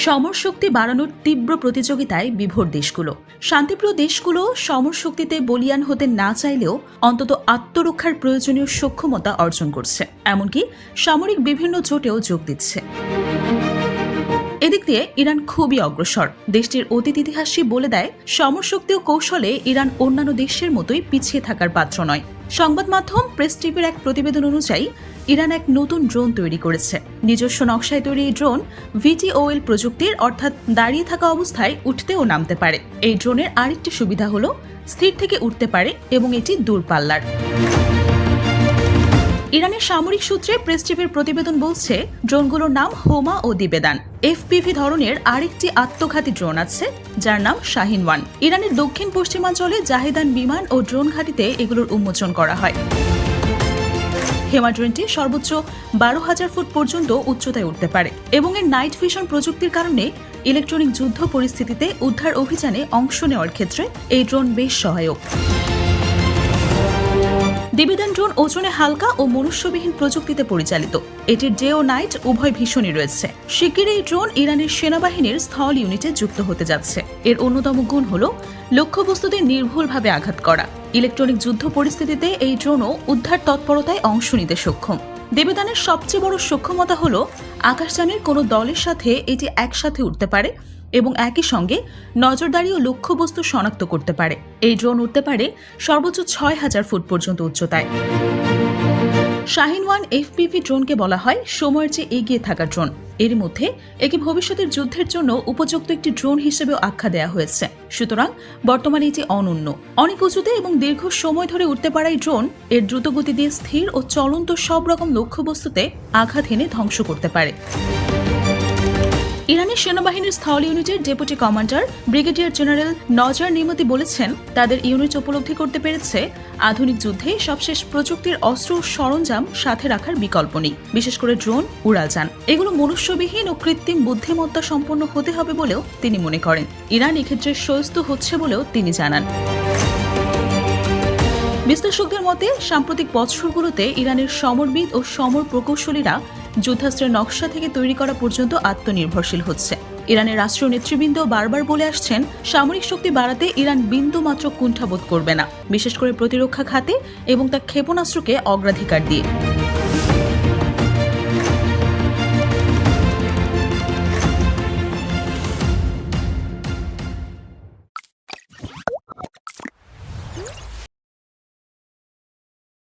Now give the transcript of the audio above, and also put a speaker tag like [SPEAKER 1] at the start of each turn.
[SPEAKER 1] সমর শক্তি বাড়ানোর তীব্র প্রতিযোগিতায় বিভোর দেশগুলো। শান্তিপ্রিয় দেশগুলো সমর শক্তিতে বলিয়ান হতে না চাইলেও অন্তত আত্মরক্ষার প্রয়োজনীয় সক্ষমতা অর্জন করছে, এমনকি সামরিক বিভিন্ন জোটেও যোগ দিচ্ছে। এদিক দিয়ে ইরান খুবই অগ্রসর। দেশটির অতীত ইতিহাসই বলে দেয়, সমর শক্তি ও কৌশলে ইরান অন্যান্য দেশের মতোই পিছিয়ে থাকার পাত্র নয়। সংবাদ মাধ্যম প্রেস টিভির এক প্রতিবেদন অনুযায়ী ইরান এক নতুন ড্রোন তৈরি করেছে। নিজস্ব নকশায় তৈরি এই ড্রোন VTOL প্রযুক্তির, অর্থাৎ দাঁড়িয়ে থাকা অবস্থায় উঠতে ও নামতে পারে। এই ড্রোনের আরেকটি সুবিধা হলো স্থির থেকে উঠতে পারে এবং এটি দূরপাল্লার। ইরানের সামরিক সূত্রে প্রেস টিভির প্রতিবেদন বলছে, ড্রোনগুলোর নাম হোমা ও দিবেদান। FPV ধরনের আরেকটি আত্মঘাতী ড্রোন আছে যার নাম শাহিন-1। ইরানের দক্ষিণ পশ্চিমাঞ্চলে জাহিদান বিমান ও ড্রোন ঘাঁটিতে এগুলোর উন্মোচন করা হয়। হেমা ড্রোনটি সর্বোচ্চ 12,000 ফুট পর্যন্ত উচ্চতায় উঠতে পারে এবং এর নাইট ভিশন প্রযুক্তির কারণে ইলেকট্রনিক যুদ্ধ পরিস্থিতিতে উদ্ধার অভিযানে অংশ নেওয়ার ক্ষেত্রে এই ড্রোন বেশ সহায়ক। দিবেদান ড্রোন ওজনে হালকা ও মনুষ্যবিহীন প্রযুক্তিতে পরিচালিত। এটির ডে ও নাইট উভয় ভীষণই রয়েছে। শিগগিরই এই ড্রোন ইরানের সেনাবাহিনীর স্থল ইউনিটে যুক্ত হতে যাচ্ছে। এর অন্যতম গুণ হল লক্ষ্যবস্তুতে নির্ভুলভাবে আঘাত করা। ইলেকট্রনিক যুদ্ধ পরিস্থিতিতে এই ড্রোনও উদ্ধার তৎপরতায় অংশ নিতে সক্ষম। দিবেদানের সবচেয়ে বড় সক্ষমতা হল আকাশযানের কোনো দলের সাথে এটি একসাথে উঠতে পারে এবং একই সঙ্গে নজরদারি ও লক্ষ্যবস্তু শনাক্ত করতে পারে। এই ড্রোন উঠতে পারে সর্বোচ্চ 6,000 ফুট পর্যন্ত উচ্চতায়। শাহিন-1 FPV ড্রোনকে বলা হয় সময়ের চেয়ে এগিয়ে থাকা ড্রোন। এর মধ্যে একে ভবিষ্যতের যুদ্ধের জন্য উপযুক্ত একটি ড্রোন হিসেবেও আখ্যা দেওয়া হয়েছে। সুতরাং বর্তমানে এটি অনন্য। অনেক উঁচুতে এবং দীর্ঘ সময় ধরে উঠতে পারা এই ড্রোন এর দ্রুতগতি দিয়ে স্থির ও চলন্ত সব রকম লক্ষ্যবস্তুতে আঘাত হেনে ধ্বংস করতে পারে। ইরানের সেনাবাহিনীর স্থল ইউনিটের deputy commander brigadier general নজার Nimti বলেছেন, তাদের ইউনিট উপলব্ধি করতে পেরেছে আধুনিক যুদ্ধে সবশেষ প্রযুক্তির অস্ত্র ও সরঞ্জাম সাথে রাখার বিকল্প নেই। বিশেষ করে ড্রোন, উড়ালযান, এগুলো মনুষ্যবিহীন ও কৃত্রিম বুদ্ধিমত্তা সম্পন্ন হতে হবে বলেও তিনি মনে করেন। ইরান এক্ষেত্রে সচেষ্ট হচ্ছে বলেও তিনি জানান। বিশ্লেষকদের মতে সাম্প্রতিক বছরগুলোতে ইরানের সমরবিদ ও সমর প্রকৌশলীরা যুদ্ধাস্ত্রের নকশা থেকে তৈরি করা পর্যন্ত আত্মনির্ভরশীল হচ্ছে। ইরানের রাষ্ট্রীয় নেতৃবৃন্দ বারবার বলে আসছেন, সামরিক শক্তি বাড়াতে ইরান বিন্দুমাত্র কুণ্ঠাবোধ করবে না, বিশেষ করে প্রতিরক্ষা খাতে এবং তা ক্ষেপণাস্ত্রকে অগ্রাধিকার দিয়ে।